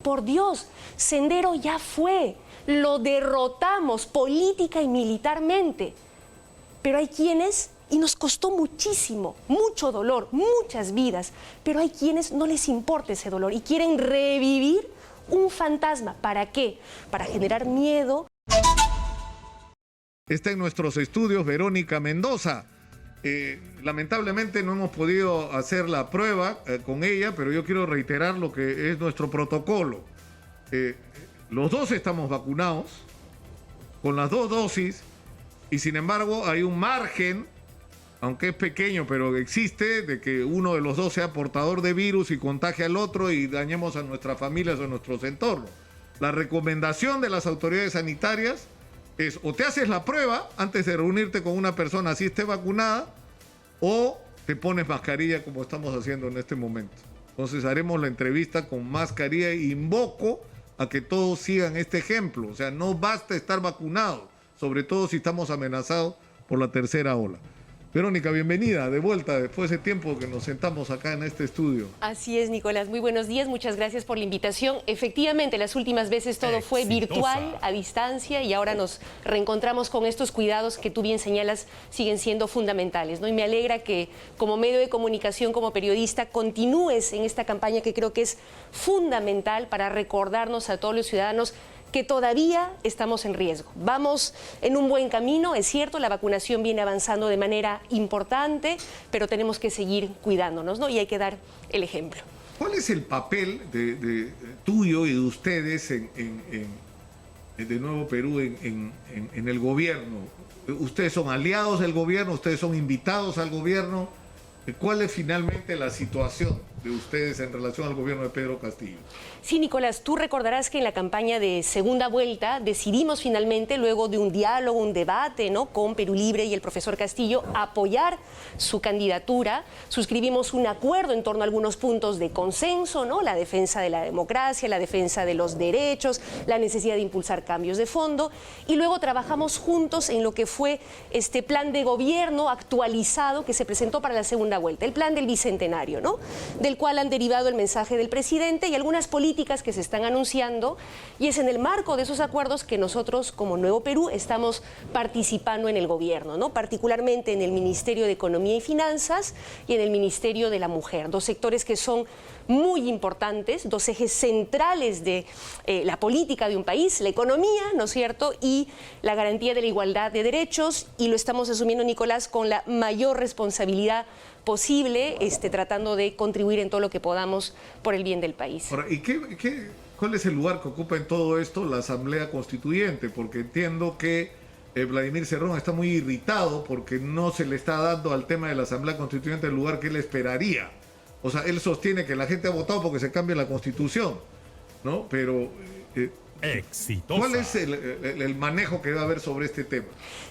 Por Dios, Sendero ya fue, lo derrotamos política y militarmente. Pero hay quienes, y nos costó muchísimo, mucho dolor, muchas vidas, pero hay quienes no les importa ese dolor y quieren revivir un fantasma. ¿Para qué? Para generar miedo. Está en nuestros estudios Verónica Mendoza. Lamentablemente no hemos podido hacer la prueba con ella, pero yo quiero reiterar lo que es nuestro protocolo. Los dos estamos vacunados con las 2 dosis y sin embargo hay un margen, aunque es pequeño, pero existe, de que uno de los dos sea portador de virus y contagie al otro y dañemos a nuestras familias o a nuestros entornos. La recomendación de las autoridades sanitarias es o te haces la prueba antes de reunirte con una persona así esté vacunada o te pones mascarilla como estamos haciendo en este momento. Entonces haremos la entrevista con mascarilla e invoco a que todos sigan este ejemplo. O sea, no basta estar vacunado, sobre todo si estamos amenazados por la tercera ola. Verónica, bienvenida de vuelta después de tiempo que nos sentamos acá en este estudio. Así es, Nicolás. Muy buenos días. Muchas gracias por la invitación. Efectivamente, las últimas veces todo fue virtual, a distancia, y ahora nos reencontramos con estos cuidados que tú bien señalas siguen siendo fundamentales, ¿no? Y me alegra que como medio de comunicación, como periodista, continúes en esta campaña que creo que es fundamental para recordarnos a todos los ciudadanos que todavía estamos en riesgo. Vamos en un buen camino, es cierto, la vacunación viene avanzando de manera importante, pero tenemos que seguir cuidándonos, ¿no? Y hay que dar el ejemplo. ¿Cuál es el papel de tuyo y de ustedes de Nuevo Perú en el gobierno? ¿Ustedes son aliados del gobierno? ¿Ustedes son invitados al gobierno? ¿Cuál es finalmente la situación de ustedes en relación al gobierno de Pedro Castillo? Sí, Nicolás, tú recordarás que en la campaña de segunda vuelta decidimos finalmente, luego de un diálogo, un debate, ¿no?, con Perú Libre y el profesor Castillo, apoyar su candidatura. Suscribimos un acuerdo en torno a algunos puntos de consenso, ¿no?, la defensa de la democracia, la defensa de los derechos, la necesidad de impulsar cambios de fondo, y luego trabajamos juntos en lo que fue este plan de gobierno actualizado que se presentó para la segunda vuelta, el plan del Bicentenario, ¿no?, del cual han derivado el mensaje del presidente y algunas políticas que se están anunciando, y es en el marco de esos acuerdos que nosotros como Nuevo Perú estamos participando en el gobierno, ¿no?, particularmente en el Ministerio de Economía y Finanzas y en el Ministerio de la Mujer, 2 sectores que son muy importantes, 2 ejes centrales de la política de un país, la economía, ¿no es cierto?, y la garantía de la igualdad de derechos, y lo estamos asumiendo, Nicolás, con la mayor responsabilidad posible, tratando de contribuir en todo lo que podamos por el bien del país. Ahora, ¿y cuál es el lugar que ocupa en todo esto la Asamblea Constituyente? Porque entiendo que Vladimir Cerrón está muy irritado porque no se le está dando al tema de la Asamblea Constituyente el lugar que él esperaría. O sea, él sostiene que la gente ha votado porque se cambie la Constitución, ¿no? Pero ¿cuál es el manejo que va a haber sobre este tema?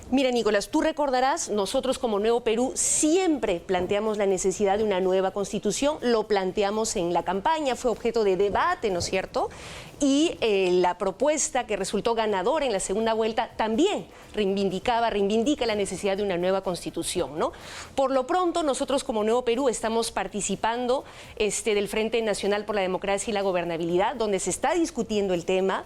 Mira, Nicolás, tú recordarás, nosotros como Nuevo Perú siempre planteamos la necesidad de una nueva constitución, lo planteamos en la campaña, fue objeto de debate, ¿no es cierto? Y la propuesta que resultó ganadora en la segunda vuelta también reivindica la necesidad de una nueva constitución, ¿no? Por lo pronto, nosotros como Nuevo Perú estamos participando del Frente Nacional por la Democracia y la Gobernabilidad, donde se está discutiendo el tema.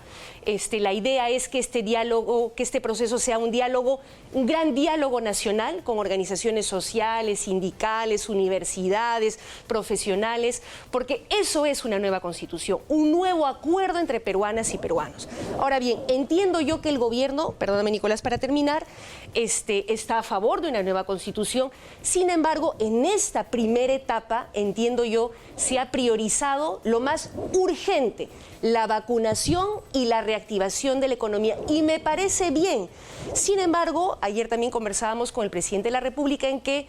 La idea es que este diálogo, que este proceso sea un diálogo, un gran diálogo nacional con organizaciones sociales, sindicales, universidades, profesionales, porque eso es una nueva constitución, un nuevo acuerdo entre peruanas y peruanos. Ahora bien, entiendo yo que el gobierno, perdóname, Nicolás, para terminar, está a favor de una nueva constitución. Sin embargo, en esta primera etapa, entiendo yo, se ha priorizado lo más urgente, la vacunación y la reactivación de la economía, y me parece bien. Sin embargo, ayer también conversábamos con el presidente de la República en que,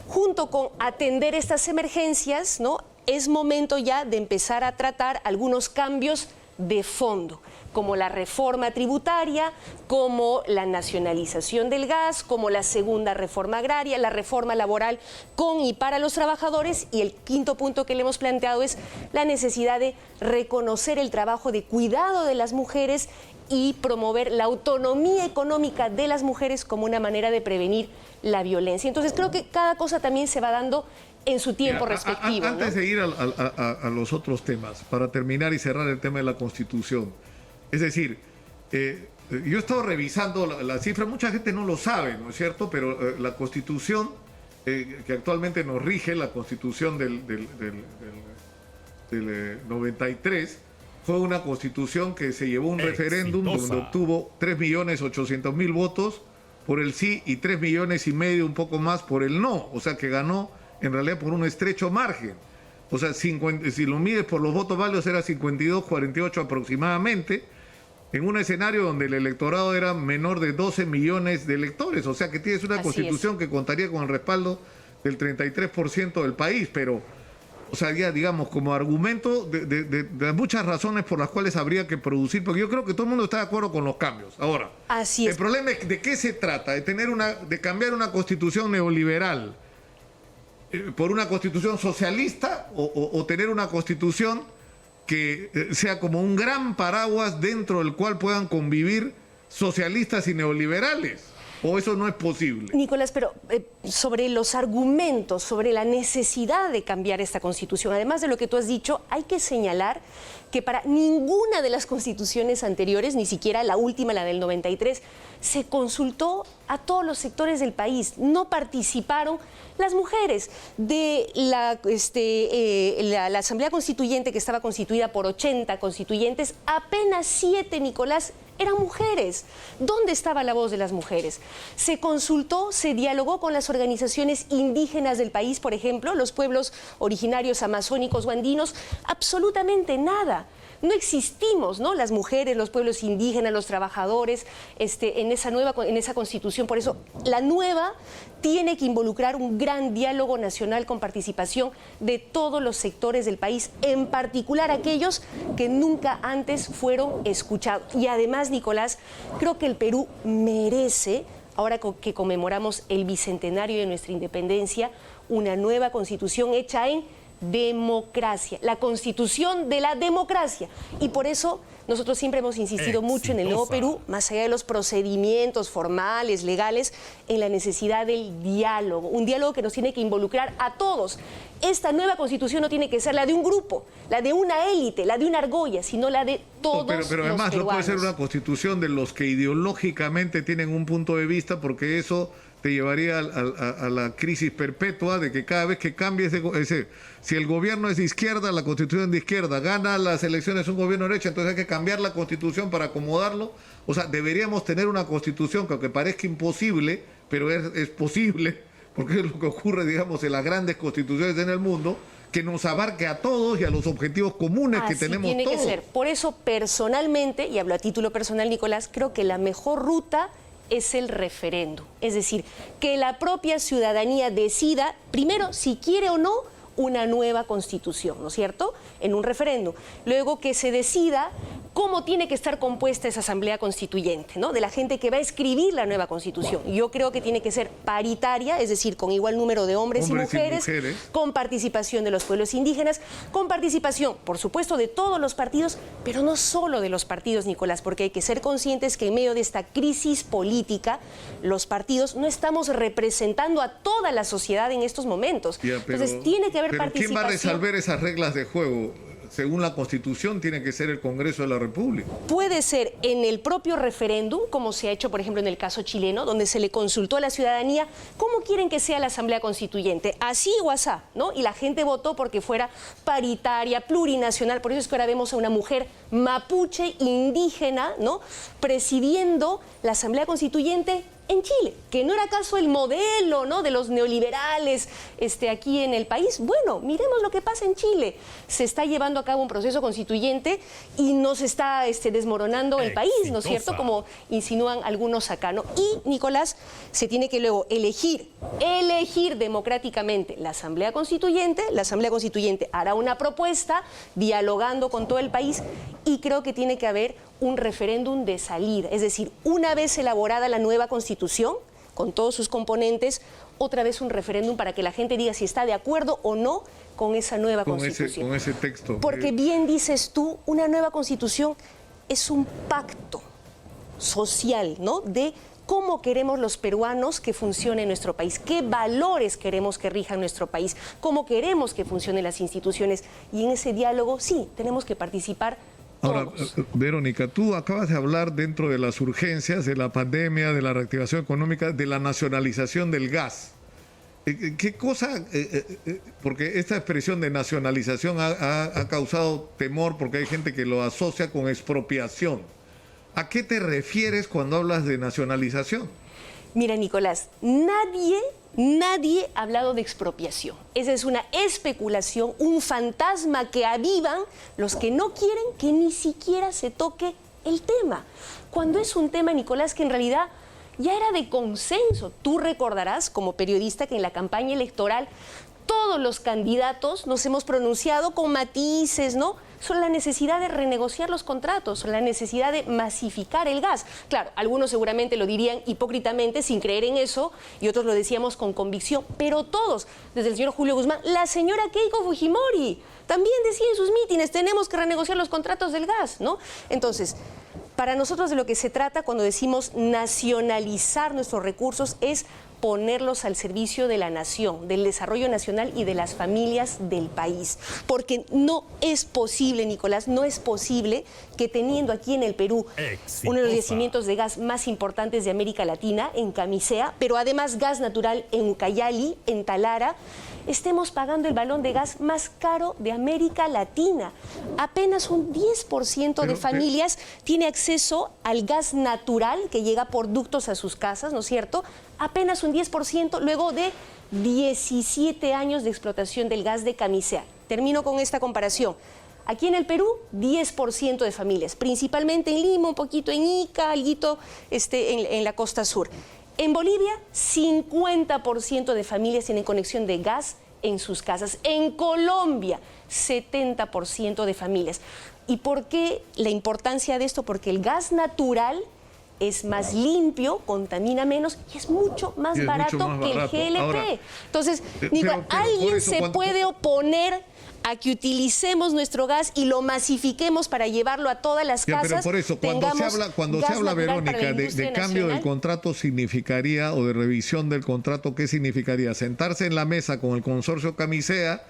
junto con atender estas emergencias, ¿no?, es momento ya de empezar a tratar algunos cambios de fondo, como la reforma tributaria, como la nacionalización del gas, como la segunda reforma agraria, la reforma laboral con y para los trabajadores, y el quinto punto que le hemos planteado es la necesidad de reconocer el trabajo de cuidado de las mujeres y promover la autonomía económica de las mujeres como una manera de prevenir la violencia. Entonces creo que cada cosa también se va dando en su tiempo Mira, respectivo. Antes ¿no? de ir a los otros temas, para terminar y cerrar el tema de la Constitución, es decir, yo he estado revisando la cifra, mucha gente no lo sabe, ¿no es cierto? Pero la Constitución que actualmente nos rige, la Constitución del 93, fue una Constitución que se llevó un referéndum donde obtuvo 3.800.000 votos por el sí y 3,5 millones, un poco más, por el no. O sea que ganó en realidad por un estrecho margen. O sea, si lo mides por los votos válidos era 52-48 aproximadamente, en un escenario donde el electorado era menor de 12 millones de electores. O sea que tienes una Constitución que contaría con el respaldo del 33% del país, pero, o sea, ya digamos, como argumento de muchas razones por las cuales habría que producir, porque yo creo que todo el mundo está de acuerdo con los cambios. Ahora, el problema es de qué se trata, de cambiar una Constitución neoliberal por una Constitución socialista o tener una Constitución que sea como un gran paraguas dentro del cual puedan convivir socialistas y neoliberales. ¿O eso no es posible? Nicolás, pero sobre los argumentos, sobre la necesidad de cambiar esta Constitución, además de lo que tú has dicho, hay que señalar que para ninguna de las constituciones anteriores, ni siquiera la última, la del 93, se consultó a todos los sectores del país. No participaron las mujeres de la Asamblea Constituyente, que estaba constituida por 80 constituyentes, apenas 7, Nicolás, eran mujeres. ¿Dónde estaba la voz de las mujeres? Se consultó, se dialogó con las organizaciones indígenas del país, por ejemplo, los pueblos originarios amazónicos o andinos, absolutamente nada. No existimos, ¿no? Las mujeres, los pueblos indígenas, los trabajadores, en esa Constitución. Por eso, la nueva tiene que involucrar un gran diálogo nacional con participación de todos los sectores del país, en particular aquellos que nunca antes fueron escuchados. Y además, Nicolás, creo que el Perú merece, ahora que conmemoramos el bicentenario de nuestra independencia, una nueva Constitución hecha en democracia, la Constitución de la democracia. Y por eso nosotros siempre hemos insistido mucho en el Nuevo Perú, más allá de los procedimientos formales, legales, en la necesidad del diálogo, un diálogo que nos tiene que involucrar a todos. Esta nueva Constitución no tiene que ser la de un grupo, la de una élite, la de una argolla, sino la de todos los peruanos. Pero además no puede ser una Constitución de los que ideológicamente tienen un punto de vista, porque eso te llevaría a la crisis perpetua de que cada vez que cambie si el gobierno es de izquierda, la Constitución es de izquierda, gana las elecciones un gobierno de derecha, entonces hay que cambiar la Constitución para acomodarlo. O sea, deberíamos tener una Constitución que aunque parezca imposible, pero es posible, porque es lo que ocurre, digamos, en las grandes constituciones en el mundo, que nos abarque a todos y a los objetivos comunes que tenemos todos. Tiene que ser. Por eso, personalmente, y hablo a título personal, Nicolás, creo que la mejor ruta es el referéndum. Es decir, que la propia ciudadanía decida, primero, si quiere o no una nueva Constitución, ¿no es cierto?, en un referéndum. Luego que se decida cómo tiene que estar compuesta esa Asamblea Constituyente, ¿no?, de la gente que va a escribir la nueva Constitución. Yo creo que tiene que ser paritaria, es decir, con igual número de hombres y mujeres, con participación de los pueblos indígenas, con participación, por supuesto, de todos los partidos, pero no solo de los partidos, Nicolás, porque hay que ser conscientes que en medio de esta crisis política, los partidos no estamos representando a toda la sociedad en estos momentos. Entonces, tiene que haber participación. ¿Quién va a resolver esas reglas de juego? Según la Constitución, tiene que ser el Congreso de la República. Puede ser en el propio referéndum, como se ha hecho, por ejemplo, en el caso chileno, donde se le consultó a la ciudadanía cómo quieren que sea la Asamblea Constituyente, así o asá, ¿no? Y la gente votó porque fuera paritaria, plurinacional. Por eso es que ahora vemos a una mujer mapuche indígena, ¿no?, presidiendo la Asamblea Constituyente en Chile, que no era acaso el modelo, ¿no?, de los neoliberales aquí en el país. Bueno, miremos lo que pasa en Chile. Se está llevando a cabo un proceso constituyente y no se está desmoronando el país, ¿no es cierto?, como insinúan algunos acá, ¿no? Y, Nicolás, se tiene que luego elegir democráticamente la Asamblea Constituyente. La Asamblea Constituyente hará una propuesta dialogando con todo el país y creo que tiene que haber un referéndum de salida. Es decir, una vez elaborada la nueva Constitución, con todos sus componentes, otra vez un referéndum para que la gente diga si está de acuerdo o no con esa nueva Constitución. Con ese texto. Porque bien dices tú, una nueva Constitución es un pacto social, ¿no?, de cómo queremos los peruanos que funcione nuestro país, qué valores queremos que rijan nuestro país, cómo queremos que funcionen las instituciones. Y en ese diálogo, sí, tenemos que participar todos. Ahora, Verónica, tú acabas de hablar dentro de las urgencias, de la pandemia, de la reactivación económica, de la nacionalización del gas. ¿Qué cosa? Porque esta expresión de nacionalización ha causado temor porque hay gente que lo asocia con expropiación. ¿A qué te refieres cuando hablas de nacionalización? Mira, Nicolás, nadie ha hablado de expropiación. Esa es una especulación, un fantasma que avivan los que no quieren que ni siquiera se toque el tema. Cuando es un tema, Nicolás, que en realidad ya era de consenso. Tú recordarás, como periodista, que en la campaña electoral todos los candidatos nos hemos pronunciado con matices, ¿no?, sobre la necesidad de renegociar los contratos, sobre la necesidad de masificar el gas. Claro, algunos seguramente lo dirían hipócritamente, sin creer en eso, y otros lo decíamos con convicción, pero todos, desde el señor Julio Guzmán, la señora Keiko Fujimori, también decía en sus mítines, tenemos que renegociar los contratos del gas, ¿no? Entonces, para nosotros de lo que se trata cuando decimos nacionalizar nuestros recursos es ponerlos al servicio de la nación, del desarrollo nacional y de las familias del país. Porque no es posible, Nicolás, no es posible que teniendo aquí en el Perú uno de los yacimientos de gas más importantes de América Latina, en Camisea, pero además gas natural en Ucayali, en Talara, estemos pagando el balón de gas más caro de América Latina. Apenas un 10% de familias tiene acceso al gas natural que llega por ductos a sus casas, ¿no es cierto? Apenas un 10% luego de 17 años de explotación del gas de Camisea. Termino con esta comparación. Aquí en el Perú, 10% de familias, principalmente en Lima, un poquito en Ica, alguito en la costa sur. En Bolivia, 50% de familias tienen conexión de gas en sus casas. En Colombia, 70% de familias. ¿Y por qué la importancia de esto? Porque el gas natural es más limpio, contamina menos y es mucho más barato que el GLP. Ahora, entonces, Nicolás, ¿alguien se puede oponer a que utilicemos nuestro gas y lo masifiquemos para llevarlo a todas las casas? Pero por eso, cuando se habla, Verónica, de cambio del contrato, significaría, o de revisión del contrato, ¿qué significaría? Sentarse en la mesa con el consorcio Camisea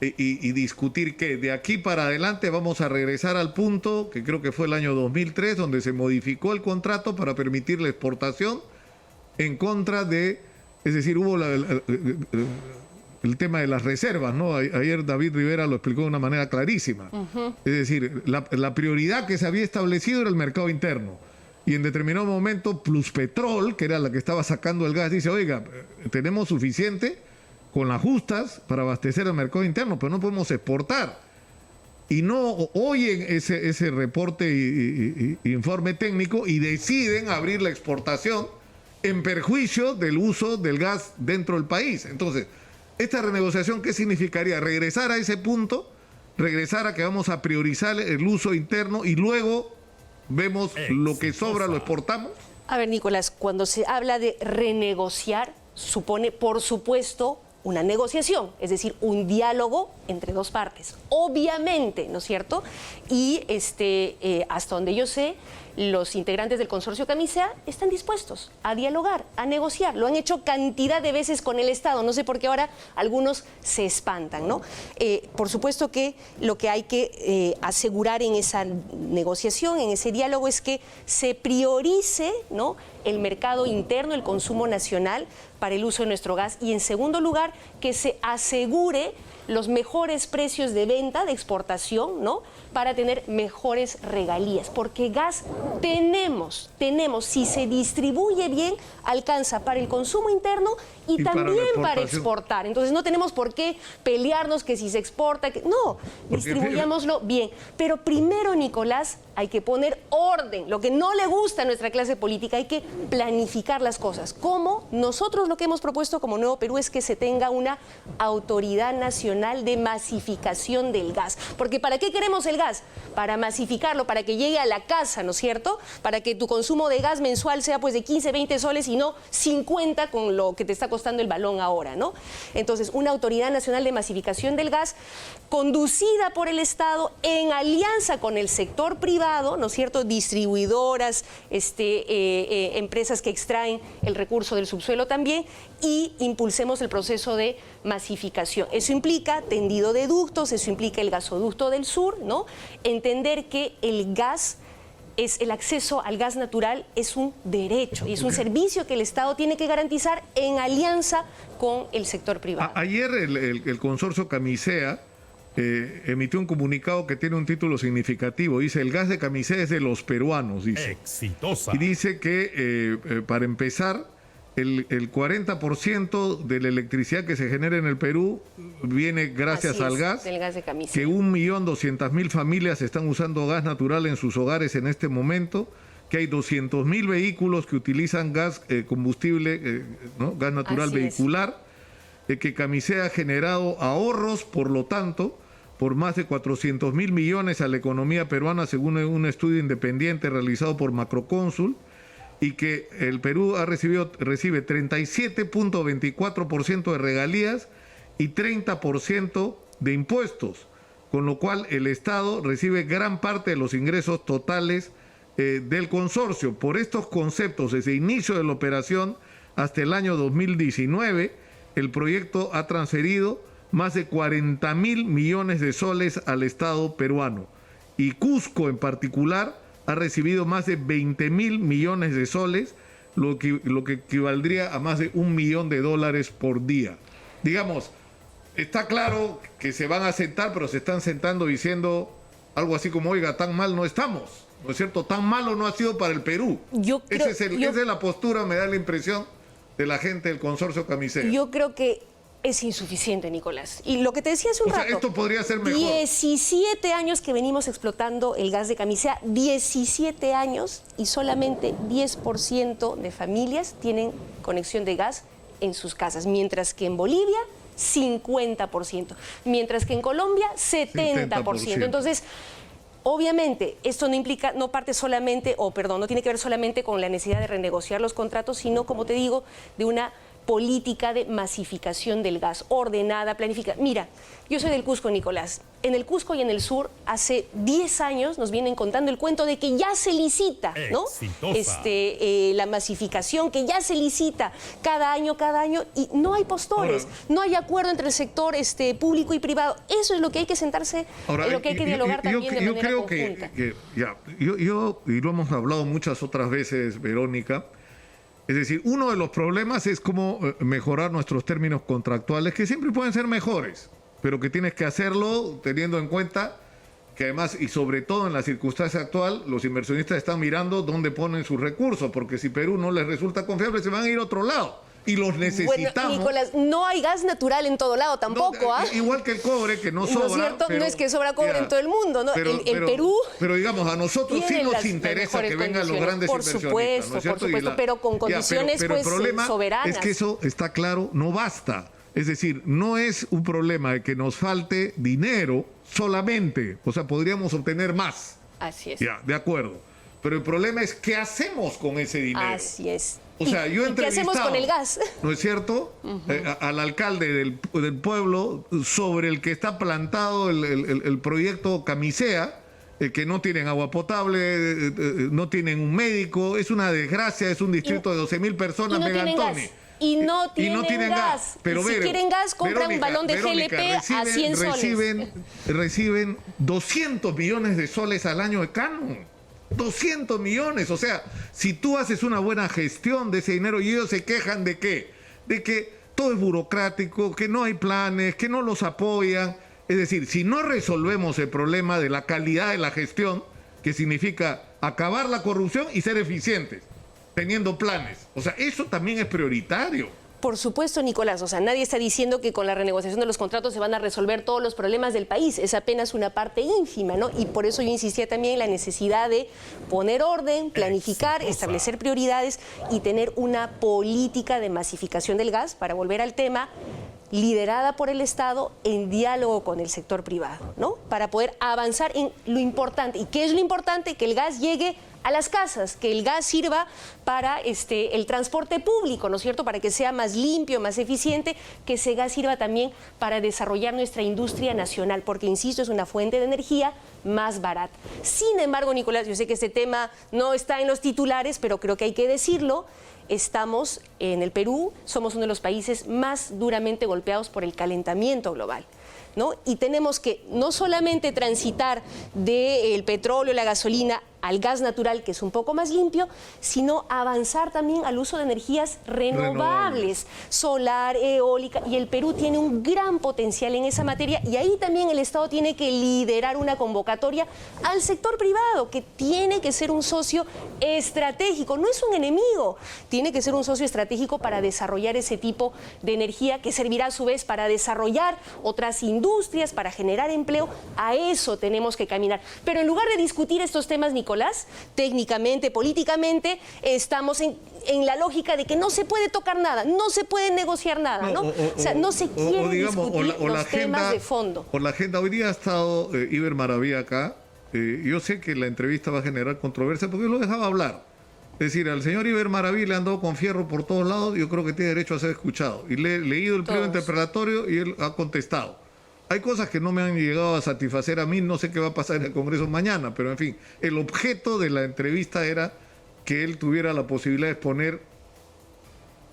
y discutir que de aquí para adelante vamos a regresar al punto, que creo que fue el año 2003, donde se modificó el contrato para permitir la exportación en contra de, es decir, hubo el tema de las reservas, ¿no? Ayer David Rivera lo explicó de una manera clarísima. Es decir, la prioridad que se había establecido era el mercado interno. Y en determinado momento, Pluspetrol, que era la que estaba sacando el gas, dice, oiga, tenemos suficiente con las justas para abastecer el mercado interno, pero no podemos exportar. Y no oyen ese reporte y informe técnico y deciden abrir la exportación en perjuicio del uso del gas dentro del país. Entonces, ¿esta renegociación qué significaría? ¿Regresar a ese punto? ¿Regresar a que vamos a priorizar el uso interno y luego vemos lo que sobra, lo exportamos? A ver, Nicolás, cuando se habla de renegociar, supone, por supuesto, una negociación, es decir, un diálogo entre dos partes, obviamente, ¿no es cierto? Y hasta donde yo sé, los integrantes del consorcio Camisea están dispuestos a dialogar, a negociar. Lo han hecho cantidad de veces con el Estado. No sé por qué ahora algunos se espantan, ¿no? Por supuesto que lo que hay que asegurar en esa negociación, en ese diálogo, es que se priorice, ¿no?, el mercado interno, el consumo nacional para el uso de nuestro gas. Y en segundo lugar, que se asegure los mejores precios de venta, de exportación, ¿no?, para tener mejores regalías, porque gas tenemos, si se distribuye bien, alcanza para el consumo interno y también para exportar. Entonces no tenemos por qué pelearnos que si se exporta, no, distribuyámoslo bien. Pero primero, Nicolás, hay que poner orden. Lo que no le gusta a nuestra clase política, hay que planificar las cosas. Como nosotros lo que hemos propuesto como Nuevo Perú es que se tenga una autoridad nacional de masificación del gas. Porque ¿para qué queremos el gas? gas, para masificarlo, para que llegue a la casa, ¿no es cierto? Para que tu consumo de gas mensual sea pues de 15, 20 soles y no 50 con lo que te está costando el balón ahora, ¿no? Entonces, una Autoridad Nacional de Masificación del Gas, conducida por el Estado en alianza con el sector privado, ¿no es cierto? Distribuidoras, empresas que extraen el recurso del subsuelo también, y impulsemos el proceso de masificación. Eso implica tendido de ductos, eso implica el gasoducto del sur, ¿no? Entender que el acceso al gas natural es un derecho y es un servicio que el Estado tiene que garantizar en alianza con el sector privado. Ayer el consorcio Camisea emitió un comunicado que tiene un título significativo. Dice: el gas de Camisea es de los peruanos, dice. Exitosa. Y dice que, para empezar, el 40% de la electricidad que se genera en el Perú viene gracias al gas. Del gas de Camisea. Que 1.200.000 familias están usando gas natural en sus hogares en este momento. Que hay 200.000 vehículos que utilizan gas combustible, ¿no? Gas natural Así vehicular. Que Camisea ha generado ahorros, por lo tanto, por más de 400.000 millones a la economía peruana, según un estudio independiente realizado por Macrocónsul, y que el Perú recibe 37.24% de regalías y 30% de impuestos, con lo cual el Estado recibe gran parte de los ingresos totales del consorcio. Por estos conceptos, desde inicio de la operación hasta el año 2019, el proyecto ha transferido más de 40.000 millones de soles al Estado peruano, y Cusco en particular ha recibido más de 20.000 millones de soles, lo que equivaldría a más de $1 millón por día. Digamos, está claro que se van a sentar, pero se están sentando diciendo algo así como: oiga, tan mal no estamos, ¿no es cierto? Tan malo no ha sido para el Perú. Esa es la postura, me da la impresión, de la gente del consorcio Camisea. Yo creo que es insuficiente, Nicolás. Y lo que te decía hace un rato, esto podría ser mejor. 17 años que venimos explotando el gas de Camisea, 17 años, y solamente 10% de familias tienen conexión de gas en sus casas, mientras que en Bolivia 50%, mientras que en Colombia 70%. Entonces, obviamente, esto no parte solamente, no tiene que ver solamente con la necesidad de renegociar los contratos, sino, como te digo, de una política de masificación del gas, ordenada, planificada. Mira, yo soy del Cusco, Nicolás. En el Cusco y en el sur, hace 10 años nos vienen contando el cuento de que ya se licita, ¿no? La masificación, que ya se licita cada año, y no hay postores, no hay acuerdo entre el sector público y privado. Eso es lo que hay que sentarse, lo que hay que dialogar también de manera conjunta. Yo y lo hemos hablado muchas otras veces, Verónica. Es decir, uno de los problemas es cómo mejorar nuestros términos contractuales, que siempre pueden ser mejores, pero que tienes que hacerlo teniendo en cuenta que además, y sobre todo en la circunstancia actual, los inversionistas están mirando dónde ponen sus recursos, porque si Perú no les resulta confiable, se van a ir a otro lado. Y los necesitamos. Bueno, Nicolás, no hay gas natural en todo lado tampoco, ¿ah? Igual que el cobre, que no sobra. ¿No es cierto? No es que sobra cobre en todo el mundo, ¿no? En Perú. Pero digamos, a nosotros sí nos interesa que vengan los grandes inversionistas, ¿no es cierto? Por supuesto, pero con condiciones pero el problema soberanas. Es que eso, está claro, no basta. Es decir, no es un problema de que nos falte dinero solamente. O sea, podríamos obtener más. Así es. Ya, de acuerdo. Pero el problema es qué hacemos con ese dinero. Así es. O sea, yo he ¿Y qué hacemos con el gas? ¿No es cierto? Al alcalde del pueblo sobre el que está plantado el proyecto Camisea, que no tienen agua potable, no tienen un médico, es una desgracia, es un distrito de 12.000 personas, Megantoni. Y no tienen gas. Pero si quieren gas, compran un balón de GLP a 100 soles. Reciben 200 millones de soles al año de canon. 200 millones, o sea, si tú haces una buena gestión de ese dinero y ellos se quejan de qué, de que todo es burocrático, que no hay planes, que no los apoyan. Es decir, si no resolvemos el problema de la calidad de la gestión, que significa acabar la corrupción y ser eficientes, teniendo planes, o sea, eso también es prioritario. Por supuesto, Nicolás, o sea, nadie está diciendo que con la renegociación de los contratos se van a resolver todos los problemas del país, es apenas una parte ínfima, ¿no? Y por eso yo insistía también en la necesidad de poner orden, planificar, establecer prioridades y tener una política de masificación del gas. Para volver al tema, liderada por el Estado en diálogo con el sector privado, ¿no? Para poder avanzar en lo importante. ¿Y qué es lo importante? Que el gas llegue a las casas, que el gas sirva para el transporte público, ¿no es cierto?, para que sea más limpio, más eficiente, que ese gas sirva también para desarrollar nuestra industria nacional, porque, insisto, es una fuente de energía más barata. Sin embargo, Nicolás, yo sé que este tema no está en los titulares, pero creo que hay que decirlo. Estamos en el Perú, somos uno de los países más duramente golpeados por el calentamiento global, ¿no? Y tenemos que no solamente transitar del petróleo, la gasolina, al gas natural, que es un poco más limpio, sino avanzar también al uso de energías renovables, solar, eólica, y el Perú tiene un gran potencial en esa materia, y ahí también el Estado tiene que liderar una convocatoria al sector privado, que tiene que ser un socio estratégico, no es un enemigo, tiene que ser un socio estratégico para desarrollar ese tipo de energía que servirá a su vez para desarrollar otras industrias, para generar empleo. A eso tenemos que caminar. Pero en lugar de discutir estos temas, Nicolás, técnicamente, políticamente, estamos en la lógica de que no se puede tocar nada, no se puede negociar nada, ¿no? O sea, no se quiere discutir los temas de fondo. Por la agenda, hoy día ha estado Iber Maravilla acá. Yo sé que la entrevista va a generar controversia porque lo dejaba hablar. Es decir, al señor Iber Maravilla le han dado con fierro por todos lados, yo creo que tiene derecho a ser escuchado. Y le he leído el pliego interpelatorio y él ha contestado. Hay cosas que no me han llegado a satisfacer a mí, no sé qué va a pasar en el Congreso mañana, pero en fin, el objeto de la entrevista era que él tuviera la posibilidad de exponer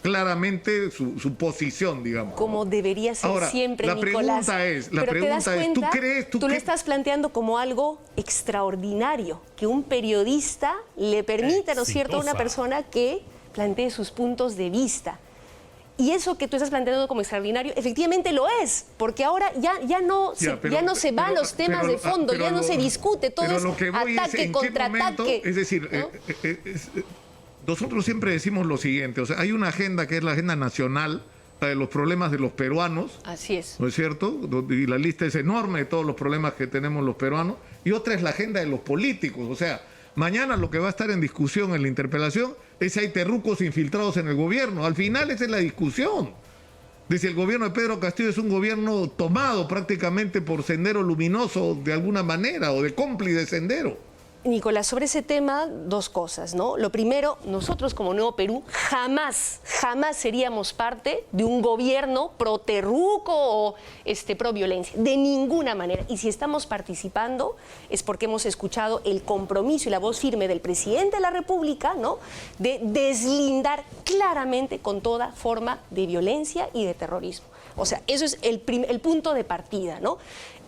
claramente su posición, digamos. Como debería ser. Ahora, siempre, la Nicolás. La pregunta es, ¿tú crees? Tú lo estás planteando como algo extraordinario, que un periodista le permita, ¿no es cierto?, a una persona que plantee sus puntos de vista. Y eso que tú estás planteando como extraordinario, efectivamente lo es, porque ahora ya no se van los temas de fondo, ya no se discute, todo es ataque, contraataque. Es decir, ¿no? Nosotros siempre decimos lo siguiente, o sea, hay una agenda que es la agenda nacional, la de los problemas de los peruanos. Así es. ¿No es cierto? Y la lista es enorme de todos los problemas que tenemos los peruanos. Y otra es la agenda de los políticos, o sea, mañana lo que va a estar en discusión en la interpelación es si hay terrucos infiltrados en el gobierno. Al final esa es la discusión. De si el gobierno de Pedro Castillo es un gobierno tomado prácticamente por Sendero Luminoso de alguna manera o de cómplice de Sendero. Nicolás, sobre ese tema, dos cosas, ¿no? Lo primero, nosotros como Nuevo Perú jamás seríamos parte de un gobierno pro terruco o pro violencia, de ninguna manera. Y si estamos participando es porque hemos escuchado el compromiso y la voz firme del presidente de la República, ¿no?, de deslindar claramente con toda forma de violencia y de terrorismo. O sea, eso es el punto de partida, ¿no?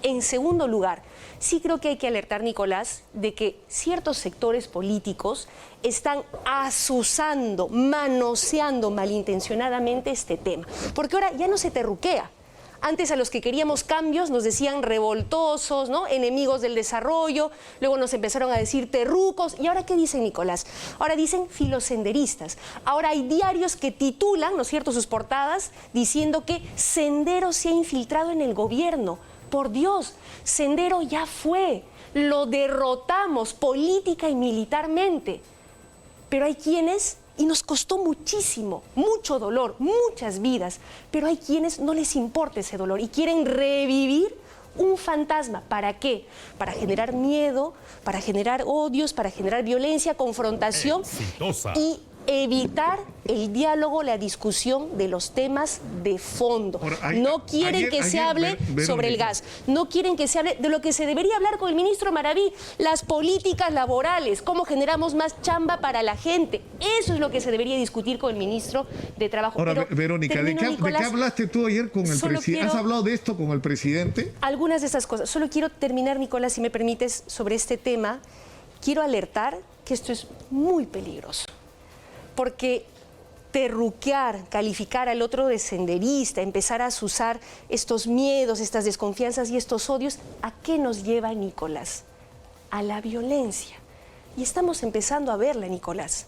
En segundo lugar, sí creo que hay que alertar, Nicolás, de que ciertos sectores políticos están azuzando, manoseando malintencionadamente este tema. Porque ahora ya no se terruquea. Antes a los que queríamos cambios nos decían revoltosos, ¿no?, enemigos del desarrollo, luego nos empezaron a decir terrucos. ¿Y ahora qué dicen, Nicolás? Ahora dicen filosenderistas. Ahora hay diarios que titulan, ¿no es cierto?, sus portadas diciendo que Sendero se ha infiltrado en el gobierno. Por Dios, Sendero ya fue, lo derrotamos política y militarmente. Pero hay quienes, y nos costó muchísimo, mucho dolor, muchas vidas, pero hay quienes no les importa ese dolor y quieren revivir un fantasma. ¿Para qué? Para generar miedo, para generar odios, para generar violencia, confrontación y evitar el diálogo, la discusión de los temas de fondo. No quieren que se hable sobre el gas, no quieren que se hable de lo que se debería hablar con el ministro Maraví, las políticas laborales, cómo generamos más chamba para la gente. Eso es lo que se debería discutir con el ministro de Trabajo. Ahora, pero, Verónica, ¿de qué hablaste tú ayer con el presidente? ¿Has hablado de esto con el presidente? Algunas de esas cosas. Solo quiero terminar, Nicolás, si me permites, sobre este tema. Quiero alertar que esto es muy peligroso. Porque terruquear, calificar al otro de senderista, empezar a azuzar estos miedos, estas desconfianzas y estos odios, ¿a qué nos lleva, Nicolás? A la violencia. Y estamos empezando a verla, Nicolás.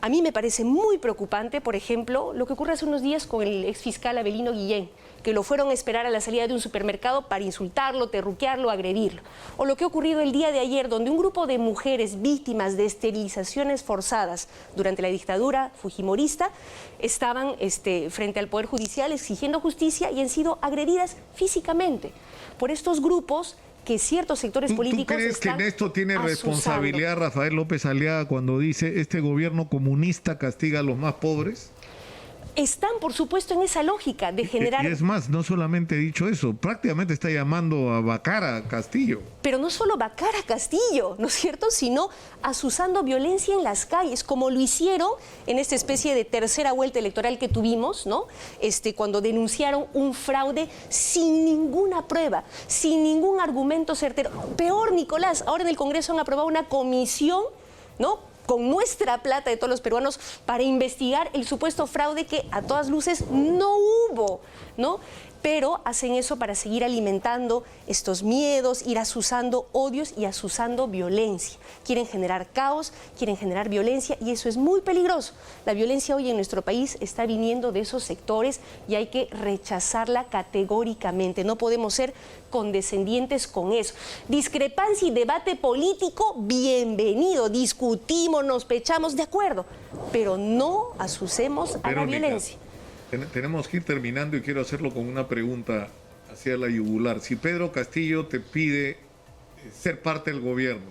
A mí me parece muy preocupante, por ejemplo, lo que ocurre hace unos días con el exfiscal Avelino Guillén, que lo fueron a esperar a la salida de un supermercado para insultarlo, terruquearlo, agredirlo. O lo que ha ocurrido el día de ayer, donde un grupo de mujeres víctimas de esterilizaciones forzadas durante la dictadura fujimorista estaban frente al Poder Judicial exigiendo justicia y han sido agredidas físicamente por estos grupos que ciertos sectores políticos ¿Tú crees que en esto tiene asusando. responsabilidad Rafael López Aliaga cuando dice este gobierno comunista castiga a los más pobres? Están, por supuesto, en esa lógica de generar... Y es más, no solamente he dicho eso, prácticamente está llamando a vacar a Castillo. Pero no solo vacar a Castillo, ¿no es cierto?, sino asusando violencia en las calles, como lo hicieron en esta especie de tercera vuelta electoral que tuvimos, ¿no? Cuando denunciaron un fraude sin ninguna prueba, sin ningún argumento certero. Peor, Nicolás, ahora en el Congreso han aprobado una comisión, ¿no?, con nuestra plata de todos los peruanos para investigar el supuesto fraude que a todas luces no hubo, ¿no? Pero hacen eso para seguir alimentando estos miedos, ir asusando odios y asusando violencia. Quieren generar caos, quieren generar violencia y eso es muy peligroso. La violencia hoy en nuestro país está viniendo de esos sectores y hay que rechazarla categóricamente. No podemos ser condescendientes con eso. Discrepancia y debate político, bienvenido. Discutimos, nos pechamos, de acuerdo, pero no asusemos a la violencia. Tenemos que ir terminando y quiero hacerlo con una pregunta hacia la yugular. Si Pedro Castillo te pide ser parte del gobierno,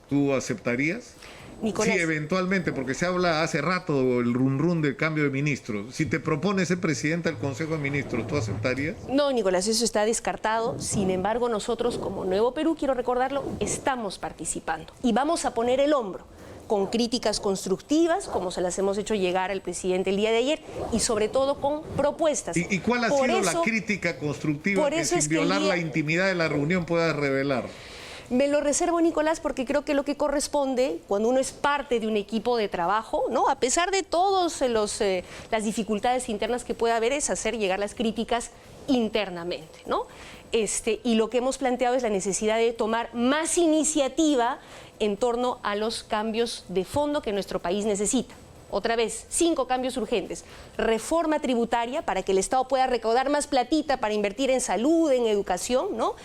¿tú aceptarías? Nicolás. Sí, eventualmente, porque se habla hace rato el run del cambio de ministros. Si te propone ser presidenta del Consejo de Ministros, ¿tú aceptarías? No, Nicolás, eso está descartado. Sin embargo, nosotros como Nuevo Perú, quiero recordarlo, estamos participando y vamos a poner el hombro con críticas constructivas, como se las hemos hecho llegar al presidente el día de ayer, y sobre todo con propuestas. ¿Y cuál ha sido la crítica constructiva que sin violar la intimidad de la reunión puedas revelar? Me lo reservo, Nicolás, porque creo que lo que corresponde cuando uno es parte de un equipo de trabajo, ¿no?, a pesar de todas las dificultades internas que pueda haber, es hacer llegar las críticas internamente, ¿no? Y lo que hemos planteado es la necesidad de tomar más iniciativa en torno a los cambios de fondo que nuestro país necesita. Otra vez, 5 cambios urgentes. Reforma tributaria para que el Estado pueda recaudar más platita para invertir en salud, en educación, ¿no?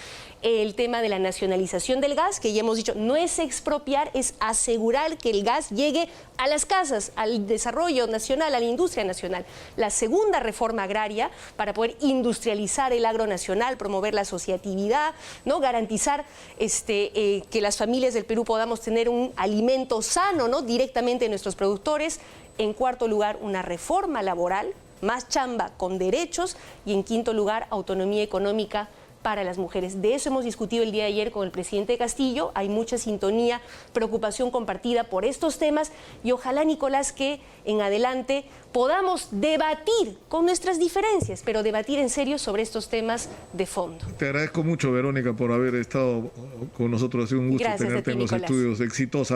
El tema de la nacionalización del gas, que ya hemos dicho, no es expropiar, es asegurar que el gas llegue a las casas, al desarrollo nacional, a la industria nacional. La segunda reforma agraria para poder industrializar el agro nacional, promover la asociatividad, ¿no?, garantizar que las familias del Perú podamos tener un alimento sano, ¿no?, directamente de nuestros productores. En cuarto lugar, una reforma laboral, más chamba con derechos. Y en quinto lugar, autonomía económica para las mujeres. De eso hemos discutido el día de ayer con el presidente Castillo. Hay mucha sintonía, preocupación compartida por estos temas y ojalá, Nicolás, que en adelante podamos debatir con nuestras diferencias, pero debatir en serio sobre estos temas de fondo. Te agradezco mucho, Verónica, por haber estado con nosotros. Ha sido un gusto tenerte en los estudios. Exitosa.